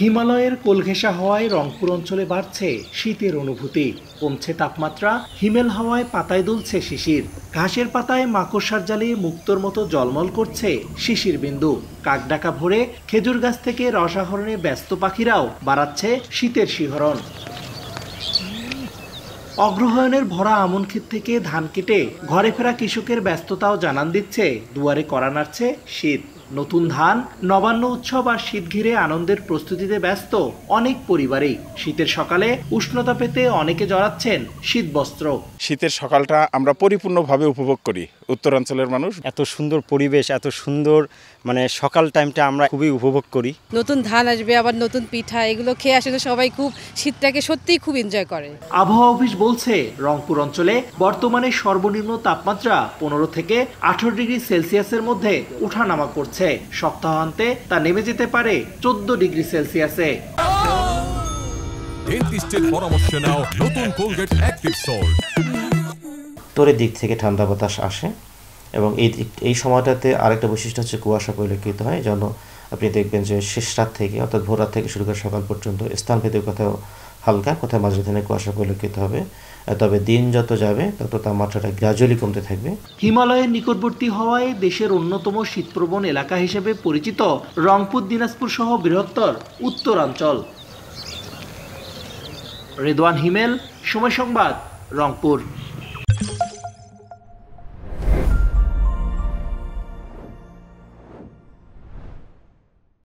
হিমালয়ের কোলঘেঁষা হওয়ায় রংপুর অঞ্চলে বাড়ছে শীতের অনুভূতি। কমছে তাপমাত্রা, হিমেল হাওয়ায় পাতায় দুলছে শিশির। ঘাসের পাতায় মাকড়সার জালে মুক্তোর মতো জলমল করছে শিশির বিন্দু। কাকডাকা ভোরে খেজুর গাছ থেকে রস আহরণে ব্যস্ত পাখিরাও বাড়াচ্ছে শীতের শিহরণ। অগ্রহায়ণের ভরা আমন ক্ষেত থেকে ধান কেটে ঘরে ফেরা কৃষকের ব্যস্ততাও জানান দিচ্ছে দুয়ারে কড়া নাড়ছে শীত। নতুন ধান, নবান্ন উৎসব আর শীত ঘিরে আনন্দের প্রস্তুতিতে ব্যস্ত অনেক পরিবারেই। শীতের সকালে উষ্ণতা পেতে অনেকে জড়াচ্ছেন শীত বস্ত্র। শীতের সকালটা আমরা পরিপূর্ণভাবে উপভোগ করি উত্তরাঞ্চলের মানুষ। এত সুন্দর পরিবেশ, এত সুন্দর সকাল টাইমটা আমরা খুবই উপভোগ করি। নতুন ধান আসবে, আবার নতুন পিঠা, এগুলো খেয়ে আসলে সবাই খুব শীতটাকে সত্যিই খুব এনজয় করে। আবহাওয়া অফিস বলছে রংপুর অঞ্চলে বর্তমানে সর্বনিম্ন তাপমাত্রা 15 থেকে 18 ডিগ্রি সেলসিয়াসের মধ্যে ওঠানামা করছে। সপ্তাহান্তে তা নেমে যেতে পারে 14 ডিগ্রি সেলসিয়াসে। ডেন্টিস্টের পরামর্শ নাও নতুন কোলগেট অ্যাক্টিভ সল্ট। উত্তরের দিক থেকে ঠান্ডা বাতাস আসে এবং এই সময়টাতে আরেকটা বৈশিষ্ট্য হচ্ছে কুয়াশা পরিলক্ষিত হয়। যেন আপনি দেখবেন যে শেষ রাত থেকে অর্থাৎ ভোর রাত থেকে শুরু করে সকাল পর্যন্ত স্থানভেদে কোথাও হালকা, কোথাও মাঝখানে কুয়াশা পরিলক্ষিত হবে। তবে দিন যত যাবে তত তাপমাত্রাটা গ্র্যাজুয়ালি কমতে থাকবে। হিমালয়ের নিকটবর্তী হওয়ায় দেশের অন্যতম শীতপ্রবণ এলাকা হিসেবে পরিচিত রংপুর, দিনাজপুর সহ বৃহত্তর উত্তরাঞ্চল। রেদওয়ান হিমেল, সময় সংবাদ, রংপুর।